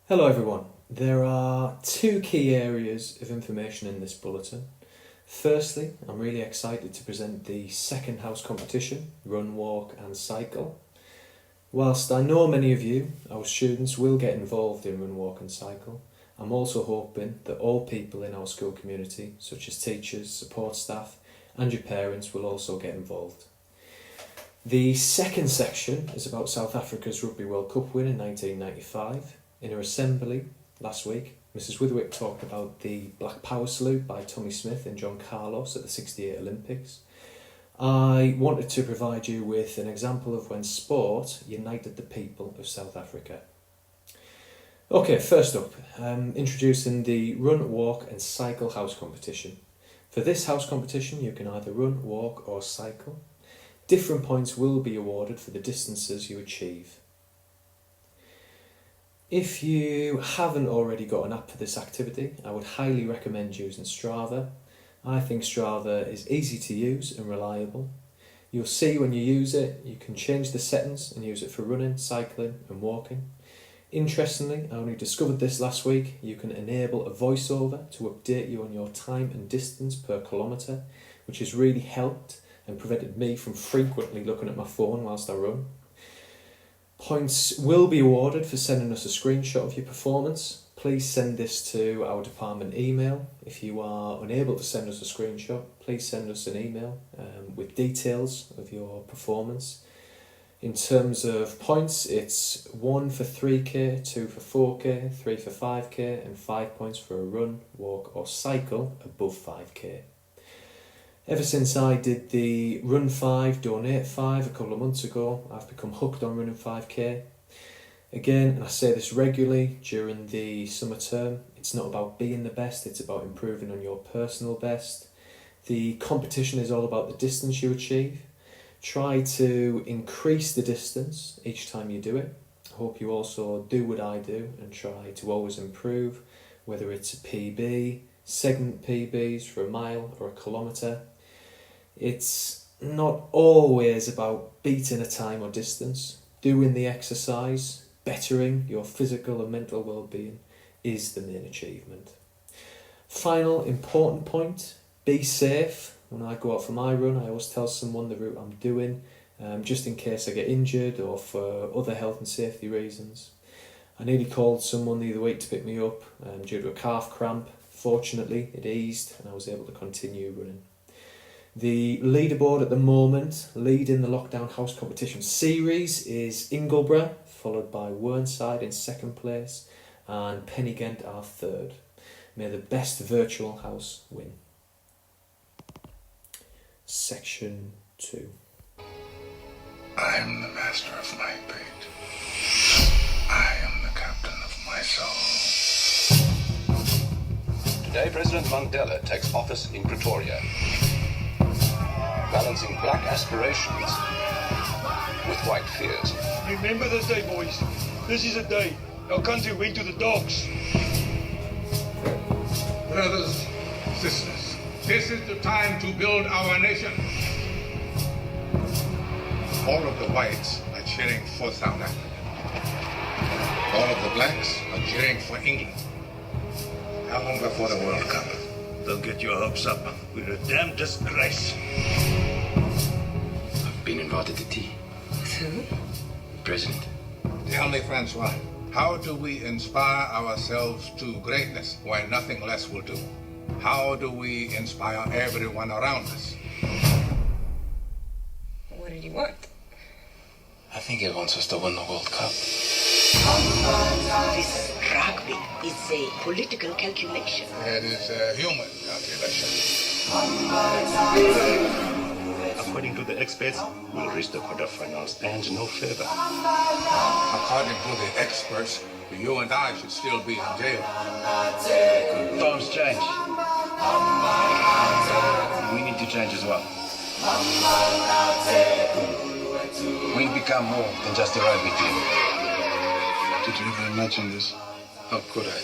Hello everyone. There are two key areas of information in this bulletin. Firstly, I'm really excited to present the second house competition, Run, Walk and Cycle. Whilst I know many of you, our students, will get involved in Run, Walk and Cycle, I'm also hoping that all people in our school community, such as teachers, support staff and your parents, will also get involved. The second section is about South Africa's Rugby World Cup win in 1995. In her assembly last week, Mrs Witherwick talked about the Black Power salute by Tommy Smith and John Carlos at the '68 Olympics. I wanted to provide you with an example of when sport united the people of South Africa. Okay, first up, introducing the Run, Walk and Cycle house competition. For this house competition, you can either run, walk or cycle. Different points will be awarded for the distances you achieve. If you haven't already got an app for this activity, I would highly recommend using Strava. I think Strava is easy to use and reliable. You'll see when you use it, you can change the settings and use it for running, cycling and walking. Interestingly, I only discovered this last week, you can enable a voiceover to update you on your time and distance per kilometre, which has really helped and prevented me from frequently looking at my phone whilst I run. Points will be awarded for sending us a screenshot of your performance. Please send this to our department email. If you are unable to send us a screenshot, please send us an email with details of your performance. In terms of points, it's 1 for 3k, 2 for 4k, 3 for 5k and 5 points for a run, walk or cycle above 5k. Ever since I did the Run 5, Donate 5 a couple of months ago, I've become hooked on running 5k. Again, and I say this regularly during the summer term, it's not about being the best, it's about improving on your personal best. The competition is all about the distance you achieve. Try to increase the distance each time you do it. I hope you also do what I do and try to always improve, whether it's a PB, segment PBs for a mile or a kilometre. It's not always about beating a time or distance. Doing the exercise, bettering your physical and mental well-being is the main achievement. Final important point, be safe. When I go out for my run, I always tell someone the route I'm doing, just in case I get injured or for other health and safety reasons. I nearly called someone the other week to pick me up due to a calf cramp. Fortunately, it eased and I was able to continue running. The leaderboard at the moment, leading the Lockdown House Competition series, is Ingleborough, followed by Whernside in second place and Pennygent are third. May the best virtual house win. Section 2. I am the master of my fate. I am the captain of my soul. Today, President Mandela takes office in Pretoria, balancing black aspirations with white fears. Remember this day, boys. This is a day our country went to the dogs. Brothers, sisters, this is the time to build our nation. All of the whites are cheering for South Africa. All of the blacks are cheering for England. How long before the World Cup? Don't get your hopes up. We're a damn disgrace. I've been invited to tea. Who? President. Tell me, Francois, how do we inspire ourselves to greatness when nothing less will do? How do we inspire everyone around us? What did he want? I think he wants us to win the World Cup. This rugby is a political calculation. It is a human calculation. According to the experts, we'll reach the quarterfinals and no further. According to the experts, you and I should still be in jail. Times change. We need to change as well. We'll become more than just a rugby team. Did you ever imagine this? How could I?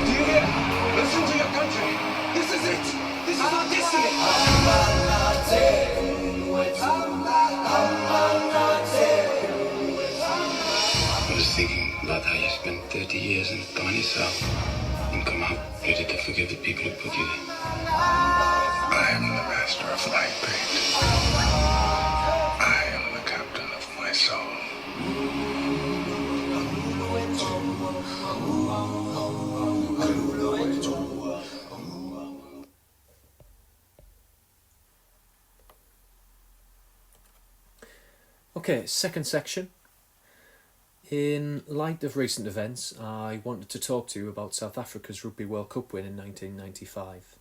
Do you hear? Listen to your country. This is it. This is our destiny. 30 years in a thorny cell and come out ready to forgive the people who put you there. I am the master of light paint. I am the captain of my soul. Okay, second section. In light of recent events, I wanted to talk to you about South Africa's Rugby World Cup win in 1995.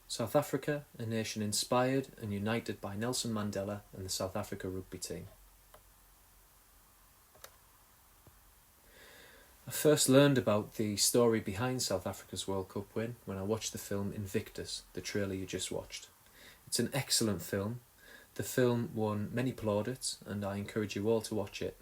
South Africa, a nation inspired and united by Nelson Mandela and the South Africa rugby team. I first learned about the story behind South Africa's World Cup win when I watched the film Invictus, the trailer you just watched. It's an excellent film. The film won many plaudits and I encourage you all to watch it.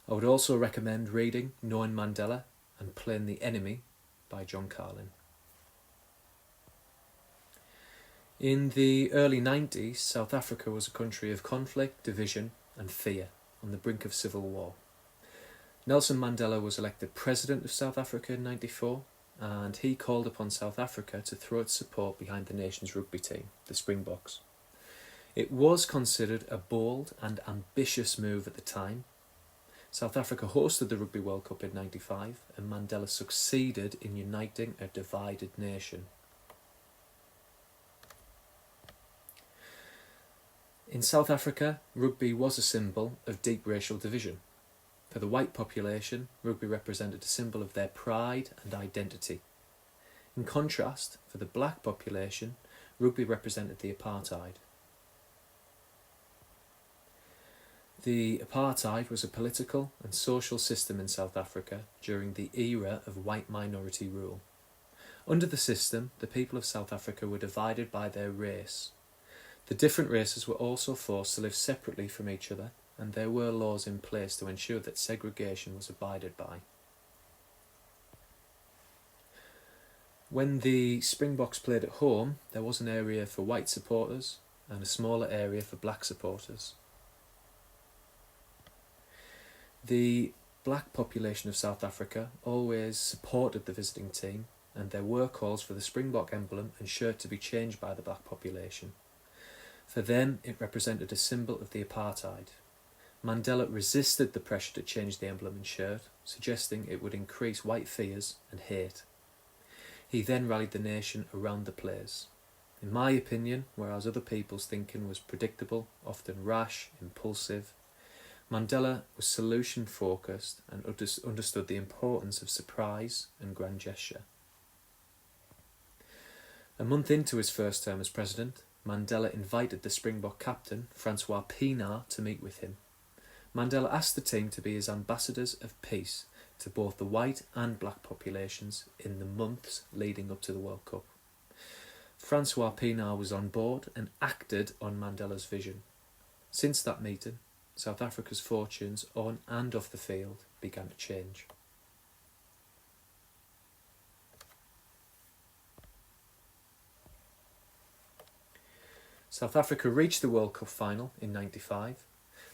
I would also recommend reading Knowing Mandela and Playing the Enemy by John Carlin. In the early 90s, South Africa was a country of conflict, division and fear on the brink of civil war. Nelson Mandela was elected President of South Africa in 1994 and he called upon South Africa to throw its support behind the nation's rugby team, the Springboks. It was considered a bold and ambitious move at the time. South Africa hosted the Rugby World Cup in 1995 and Mandela succeeded in uniting a divided nation. In South Africa, rugby was a symbol of deep racial division. For the white population, rugby represented a symbol of their pride and identity. In contrast, for the black population, rugby represented the apartheid. The apartheid was a political and social system in South Africa during the era of white minority rule. Under the system, the people of South Africa were divided by their race. The different races were also forced to live separately from each other, and there were laws in place to ensure that segregation was abided by. When the Springboks played at home, there was an area for white supporters and a smaller area for black supporters. The black population of South Africa always supported the visiting team, and there were calls for the Springbok emblem and shirt to be changed by the black population. For them, it represented a symbol of the apartheid. Mandela resisted the pressure to change the emblem and shirt, suggesting it would increase white fears and hate. He then rallied the nation around the players. In my opinion, whereas other people's thinking was predictable, often rash, impulsive, Mandela was solution-focused and understood the importance of surprise and grand gesture. A month into his first term as president, Mandela invited the Springbok captain, Francois Pienaar, to meet with him. Mandela asked the team to be his ambassadors of peace to both the white and black populations in the months leading up to the World Cup. Francois Pienaar was on board and acted on Mandela's vision. Since that meeting, South Africa's fortunes on and off the field began to change. South Africa reached the World Cup final in 1995.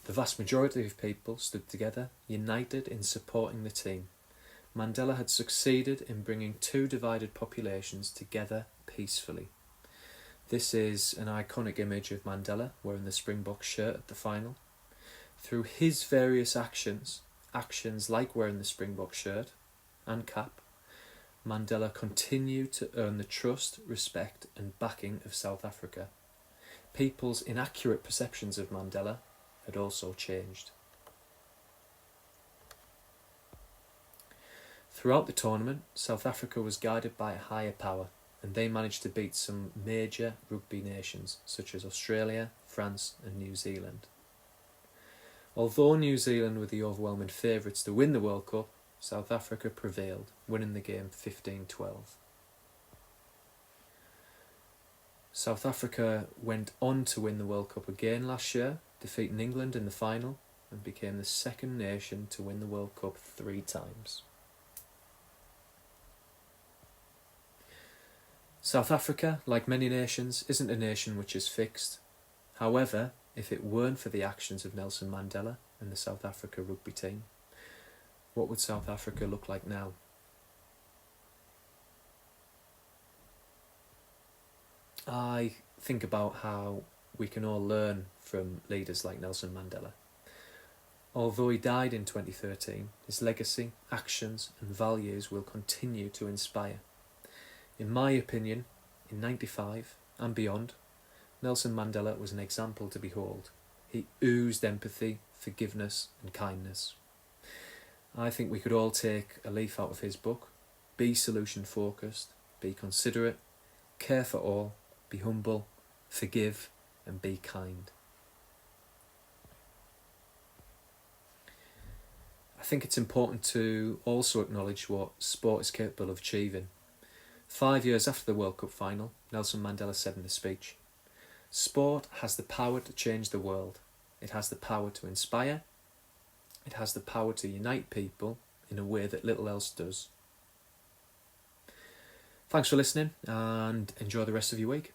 The vast majority of people stood together, united in supporting the team. Mandela had succeeded in bringing two divided populations together peacefully. This is an iconic image of Mandela wearing the Springbok shirt at the final. Through his various actions like wearing the Springbok shirt and cap, Mandela continued to earn the trust, respect and backing of South Africa. People's inaccurate perceptions of Mandela had also changed. Throughout the tournament, South Africa was guided by a higher power, and they managed to beat some major rugby nations such as Australia, France and New Zealand. Although New Zealand were the overwhelming favourites to win the World Cup, South Africa prevailed, winning the game 15-12. South Africa went on to win the World Cup again last year, defeating England in the final, and became the second nation to win the World Cup 3 times. South Africa, like many nations, isn't a nation which is fixed. However, if it weren't for the actions of Nelson Mandela and the South Africa rugby team, what would South Africa look like now? I think about how we can all learn from leaders like Nelson Mandela. Although he died in 2013, his legacy, actions and values will continue to inspire. In my opinion, in '95 and beyond, Nelson Mandela was an example to behold. He oozed empathy, forgiveness and kindness. I think we could all take a leaf out of his book. Be solution focused, be considerate, care for all, be humble, forgive and be kind. I think it's important to also acknowledge what sport is capable of achieving. 5 years after the World Cup final, Nelson Mandela said in a speech, "Sport has the power to change the world. It has the power to inspire. It has the power to unite people in a way that little else does." Thanks for listening and enjoy the rest of your week.